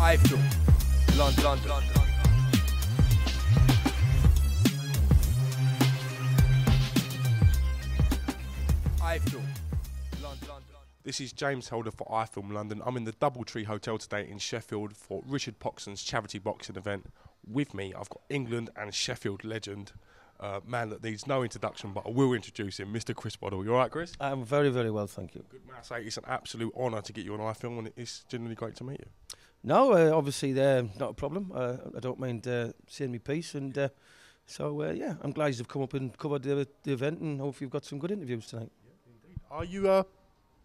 iFILM, London. iFILM, London. This is James Holder for iFILM London. I'm in the Doubletree Hotel today in Sheffield for Richard Poxon's charity boxing event. With me, I've got England and Sheffield legend, man that needs no introduction, but I will introduce him, Mr. Chris Waddle. You all right, Chris? I'm very, very well, thank you. Good man. I say it's an absolute honour to get you on iFILM, and it's genuinely great to meet you. No, obviously, not a problem. I don't mind saying my piece, and yeah, I'm glad you've come up and covered the event, and hope you've got some good interviews tonight. Are you a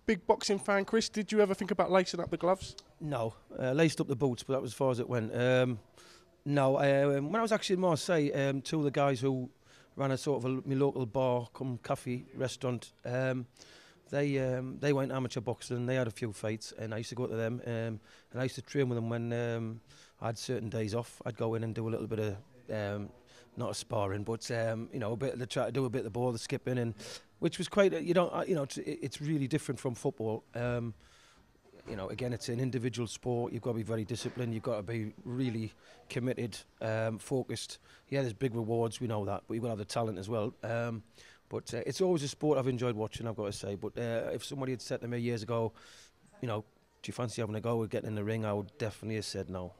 big boxing fan, Chris? Did you ever think about lacing up the gloves? No, laced up the boots, but that was as far as it went. No, when I was actually in Marseille, two of the guys who ran a sort of my local bar, come cafe restaurant, they went amateur boxing and they had a few fights, and I used to go to them, and I used to train with them when I had certain days off. I'd go in and do a little bit of not a sparring, but a bit of try to do a bit of the ball, the skipping, and which was quite it's really different from football. Again, it's an individual sport. You've got to be very disciplined. You've got to be really committed, focused. Yeah, there's big rewards, we know that, but you've got to have the talent as well. But it's always a sport I've enjoyed watching, I've got to say. But if somebody had said to me years ago, do you fancy having a go at getting in the ring, I would definitely have said no.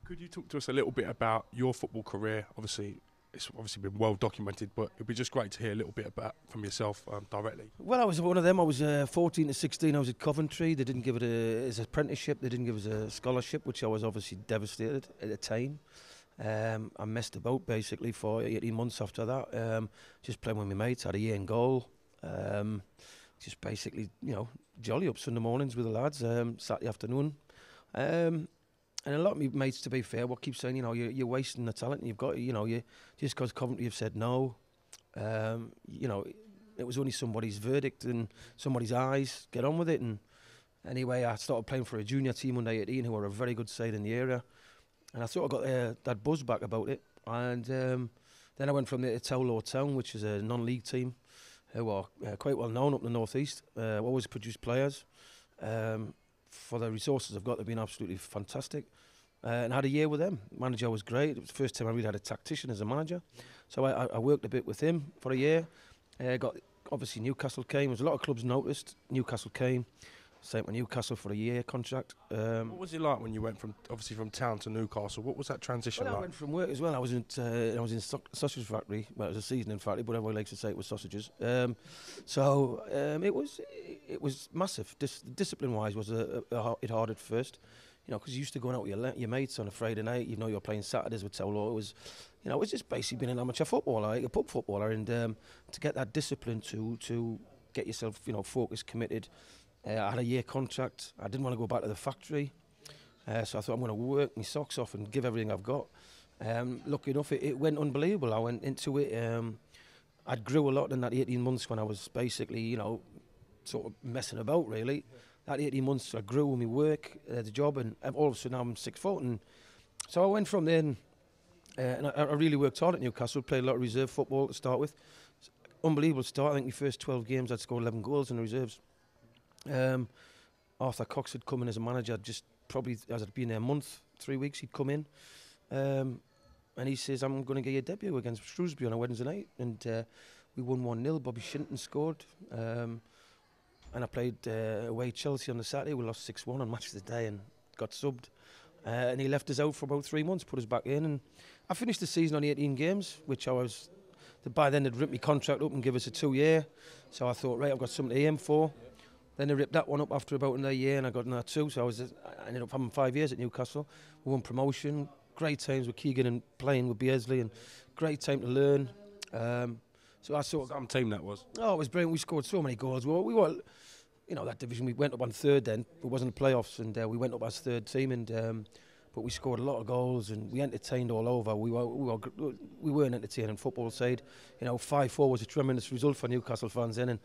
Could you talk to us a little bit about your football career? Obviously, it's been well documented, but it'd be just great to hear a little bit about from yourself directly. Well, I was one of them. I was 14 to 16. I was at Coventry. They didn't give it as an apprenticeship. They didn't give us a scholarship, which I was obviously devastated at the time. I messed about basically for 18 months after that. Just playing with my mates. Had a year in goal. Just basically, jolly up Sunday mornings with the lads. Saturday afternoon. And a lot of my mates, to be fair, will keep saying, you're wasting the talent you've got. Just because Coventry have said no, it was only somebody's verdict and somebody's eyes. Get on with it. And anyway, I started playing for a junior team under 18 who were a very good side in the area. And I sort of got that buzz back about it. And then I went from there to Towlow Town, which is a non-league team who are quite well known up in the northeast. Always produce players. For the resources I've got, they've been absolutely fantastic. And I had a year with them. Manager was great. It was the first time I really had a tactician as a manager. So I worked a bit with him for a year. Obviously Newcastle came. There was a lot of clubs noticed. Newcastle came. Sent with Newcastle for a year contract. What was it like when you went from town to Newcastle? What was that transition like? I went from work as well. I was in sausage factory. Well, it was a seasoning factory, but everyone likes to say it was sausages. It was massive. Discipline-wise, was it hard at first. Because you used to going out with your mates on a Friday night. You're playing Saturdays with Towlow. It was just basically being an amateur footballer, like a pub footballer, and to get that discipline to get yourself, focused, committed. I had a year contract. I didn't want to go back to the factory, so I thought I'm going to work my socks off and give everything I've got. Lucky enough, it went unbelievable. I went into it. I grew a lot in that 18 months when I was basically, sort of messing about, really. That 18 months, I grew with my work, the job, and all of a sudden I'm 6 foot. And so I went from there, and I really worked hard at Newcastle, played a lot of reserve football to start with. Unbelievable start. I think my first 12 games I'd scored 11 goals in the reserves. Arthur Cox had come in as a manager, just probably as I'd been there a month, 3 weeks, he'd come in. And he says, I'm going to get your debut against Shrewsbury on a Wednesday night. And we won 1-0, Bobby Shinton scored. And I played away Chelsea on the Saturday. We lost 6-1 on match of the day and got subbed. And he left us out for about 3 months, put us back in. And I finished the season on 18 games, which by then they'd ripped my contract up and give us a 2-year. So I thought, right, I've got something to aim for. Then they ripped that one up after about another year, and I got another 2. So I ended up having 5 years at Newcastle. We won promotion. Great times with Keegan and playing with Beardsley, and great time to learn. So I sort of... Some team that was. Oh, it was brilliant. We scored so many goals. We were, that division, we went up on third then. It wasn't the playoffs, and we went up as third team, and but we scored a lot of goals, and we entertained all over. We weren't entertaining football side. 5-4 was a tremendous result for Newcastle fans then, and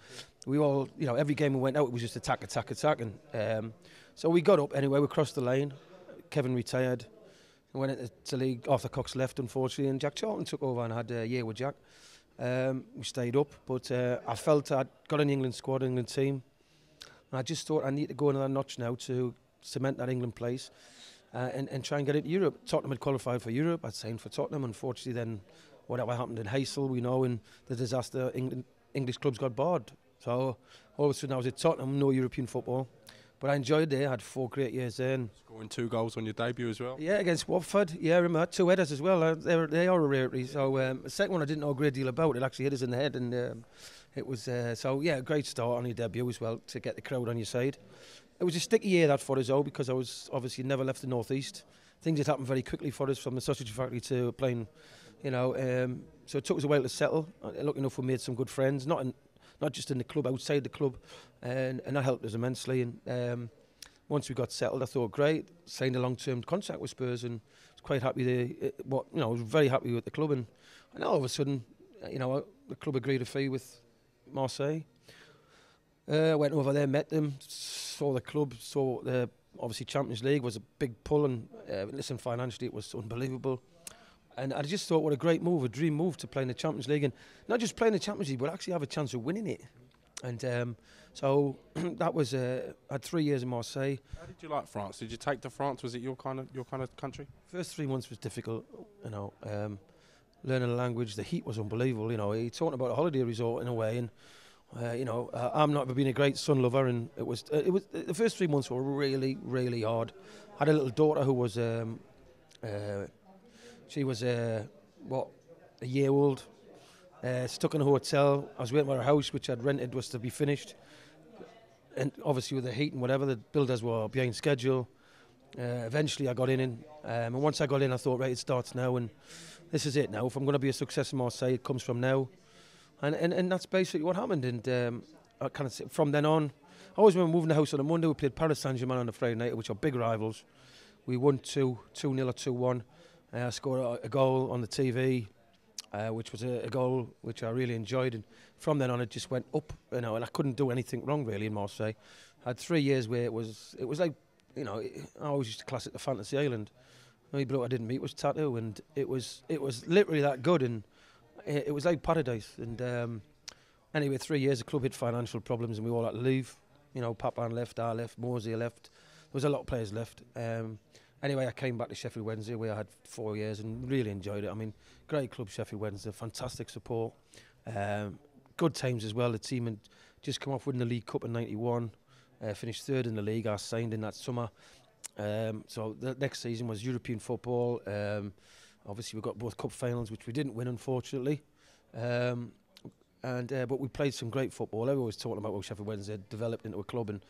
we all, every game we went out, it was just attack, and so we got up anyway. We crossed the line. Kevin retired. We went into league. Arthur Cox left, unfortunately, and Jack Charlton took over and had a year with Jack. We stayed up, but I felt I'd got an England squad, England team, and I just thought I need to go another notch now to cement that England place, and try and get into Europe. Tottenham had qualified for Europe. I'd signed for Tottenham. Unfortunately, then whatever happened in Heysel, we know, in the disaster, English clubs got barred. So all of a sudden I was at Tottenham, no European football. But I enjoyed it. I had 4 great years there. And Scoring 2 goals on your debut as well. yeah, against Watford. Yeah, I remember 2 headers as well. They are a rarity. So the second one I didn't know a great deal about. It actually hit us in the head, and it was so yeah, a great start on your debut as well to get the crowd on your side. It was a sticky year that for us though, because I was obviously never left the northeast. Things had happened very quickly for us, from the sausage factory to playing, you know. So it took us a while to settle. Lucky enough, we made some good friends, not just in the club, outside the club, and that helped us immensely. And once we got settled, I thought, great, signed a long-term contract with Spurs, and was quite happy. I was very happy with the club, and all of a sudden, the club agreed a fee with Marseille. Went over there, met them, saw the club, saw obviously Champions League was a big pull, and listen, financially it was unbelievable. And I just thought, what a great move, a dream move to play in the Champions League, and not just playing the Champions League, but actually have a chance of winning it. And so that was I had 3 years in Marseille. How did you like France? Did you take to France? Was it your kind of country? First 3 months was difficult, learning the language. The heat was unbelievable. You're talking about a holiday resort in a way, and I'm not been a great sun lover, and it was the first 3 months were really, really hard. I had a little daughter who was she was a year old, stuck in a hotel. I was waiting for a house which I'd rented was to be finished, and obviously with the heat and whatever, the builders were behind schedule. Eventually I got in, and once I got in I thought, right, it starts now, and this is it now. If I'm going to be a success in Marseille, it comes from now. And that's basically what happened. And I kind of from then on, I always remember moving the house on a Monday. We played Paris Saint-Germain on a Friday night, which are big rivals. We won 2-0 or 2-1. I scored a goal on the TV, which was a goal which I really enjoyed. And from then on, it just went up, and I couldn't do anything wrong really in Marseille. I had 3 years where it was like, I always used to class it the fantasy island. The only bloke I didn't meet was Tattoo, and it was literally that good, and it was like paradise. And anyway, 3 years, the club hit financial problems, and we all had to leave. Papan left, I left, Morsey left. There was a lot of players left. Anyway, I came back to Sheffield Wednesday, where I had 4 years and really enjoyed it. I mean, great club, Sheffield Wednesday, fantastic support. Good times as well. The team had just come off winning the League Cup in '91, finished 3rd in the league. I signed in that summer. So the next season was European football. Obviously, we got both cup finals, which we didn't win, unfortunately. But we played some great football. Everyone was talking about how Sheffield Wednesday had developed into a club, and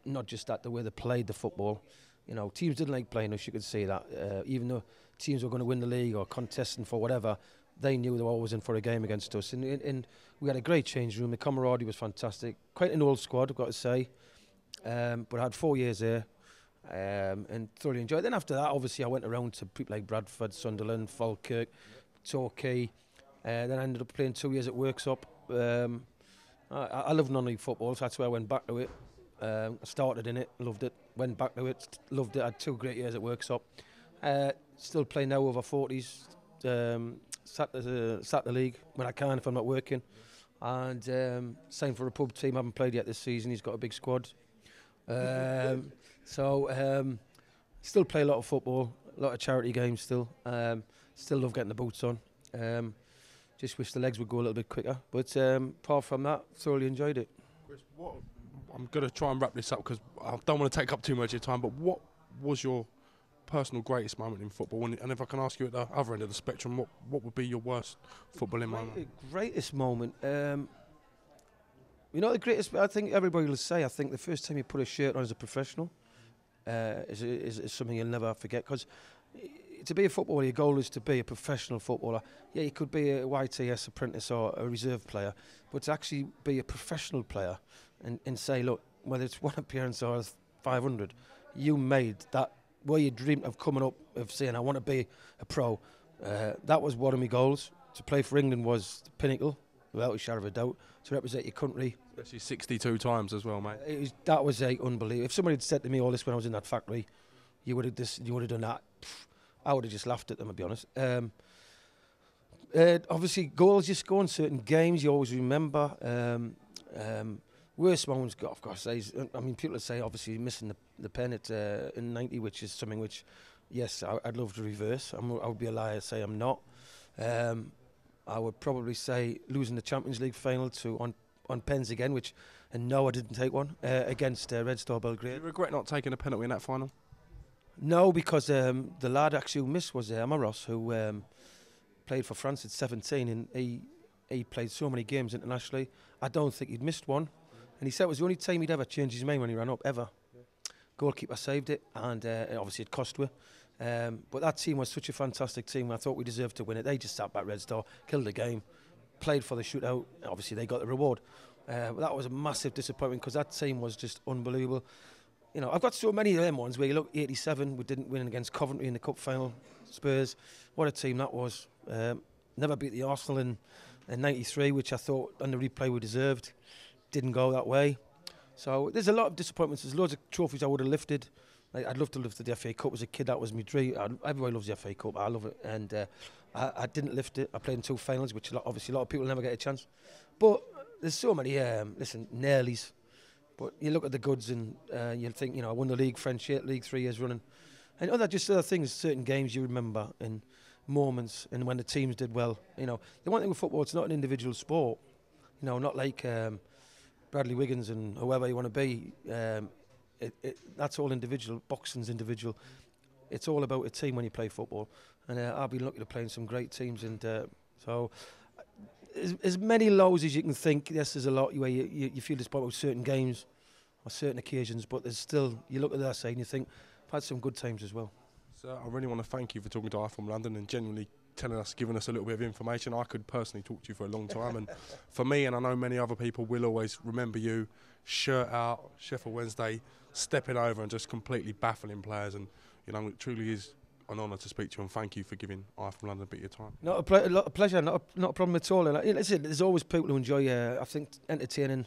not just that, the way they played the football. Teams didn't like playing us, you could see that. Even though teams were going to win the league or contesting for whatever, they knew they were always in for a game against us. And we had a great change room. The camaraderie was fantastic. Quite an old squad, I've got to say. But I had 4 years there. And thoroughly enjoyed it. Then after that, obviously, I went around to people like Bradford, Sunderland, Falkirk, Torquay. Then I ended up playing 2 years at Worksop. I love non-league football, so that's where I went back to it. I started in it, loved it, went back to it, loved it. I had 2 great years at Worksop. Still play now over 40s, sat the league when I can if I'm not working. And signed for a pub team, haven't played yet this season. He's got a big squad. Still play a lot of football, a lot of charity games still. Still love getting the boots on. Just wish the legs would go a little bit quicker. But apart from that, thoroughly enjoyed it. Chris, I'm going to try and wrap this up because I don't want to take up too much of your time, but what was your personal greatest moment in football? And if I can ask you at the other end of the spectrum, what would be your worst footballing moment? The greatest moment? The greatest, I think everybody will say, I think the first time you put a shirt on as a professional is something you'll never forget. Because to be a footballer, your goal is to be a professional footballer. Yeah, you could be a YTS apprentice or a reserve player, but to actually be a professional player and say, look, whether it's one appearance or 500, you made that, where you dreamed of coming up, of saying, I want to be a pro. That was one of my goals. To play for England was the pinnacle, without a shadow of a doubt. To represent your country. Especially 62 times as well, mate. That was unbelievable. If somebody had said to me all this when I was in that factory, you would have done that, I would have just laughed at them, to be honest. Obviously, goals, you score in certain games, you always remember. Worst moments, I've got to say, I mean, people say obviously missing the pen in '90, which is something which, yes, I'd love to reverse. I would be a liar to say I'm not. I would probably say losing the Champions League final on pens again, and no, I didn't take one against Red Star Belgrade. Do you regret not taking a penalty in that final? No, because the lad actually who missed was Amaros, who played for France at 17, and he played so many games internationally. I don't think he'd missed one. And he said it was the only time he'd ever changed his mind when he ran up, ever. Yeah. Goalkeeper saved it, and obviously it cost her. But that team was such a fantastic team. I thought we deserved to win it. They just sat back Red Star, killed the game, played for the shootout. Obviously they got the reward. But that was a massive disappointment because that team was just unbelievable. You know, I've got so many of them ones where you look, 87, we didn't win against Coventry in the cup final. Spurs, what a team that was. Never beat the Arsenal in 93, which I thought on the replay we deserved. Didn't go that way. So there's a lot of disappointments. There's loads of trophies I would have lifted. I'd love to lift the FA Cup as a kid. That was my dream. Everybody loves the FA Cup. I love it. And I didn't lift it. I played in 2 finals, which obviously a lot of people never get a chance. But there's so many, nailies. But you look at the goods and you think, I won the league, French League 3 years running. And other things, certain games you remember and moments and when the teams did well. The one thing with football, it's not an individual sport. Not like Bradley Wiggins and whoever you want to be. That's all individual. Boxing's individual. It's all about a team when you play football. And I've been lucky to play in some great teams. And so as many lows as you can think. Yes, there's a lot where you feel disappointed with certain games or certain occasions. But there's still, you look at that side and you think, I've had some good times as well. So I really want to thank you for talking to iFILM London and genuinely giving us a little bit of information. I could personally talk to you for a long time, and for me, and I know many other people, will always remember you, shirt out, Sheffield Wednesday, stepping over and just completely baffling players. And it truly is an honour to speak to you, and thank you for giving iFILM London a bit of your time. Not a pleasure, not a problem at all. And listen, there's always people who enjoy. I think entertaining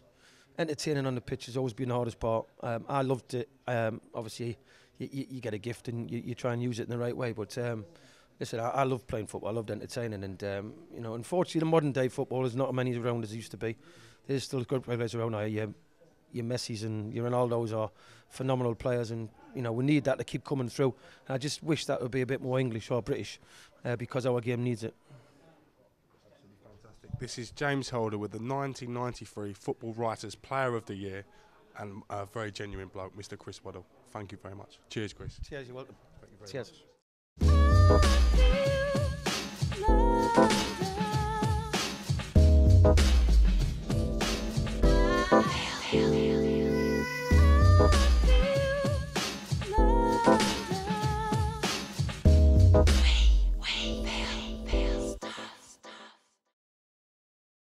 on the pitch has always been the hardest part. I loved it. Obviously, you get a gift and you try and use it in the right way, but. Listen, I love playing football. I loved entertaining, and unfortunately, the modern day football is not as many around as it used to be. There's still good players around now. Your Messis and your Ronaldos are phenomenal players, and we need that to keep coming through. And I just wish that would be a bit more English or British, because our game needs it. Absolutely fantastic. This is James Holder with the 1993 Football Writers Player of the Year, and a very genuine bloke, Mr. Chris WADDLE. Thank you very much. Cheers, Chris. Cheers. You're welcome. Thank you very Cheers. much. London.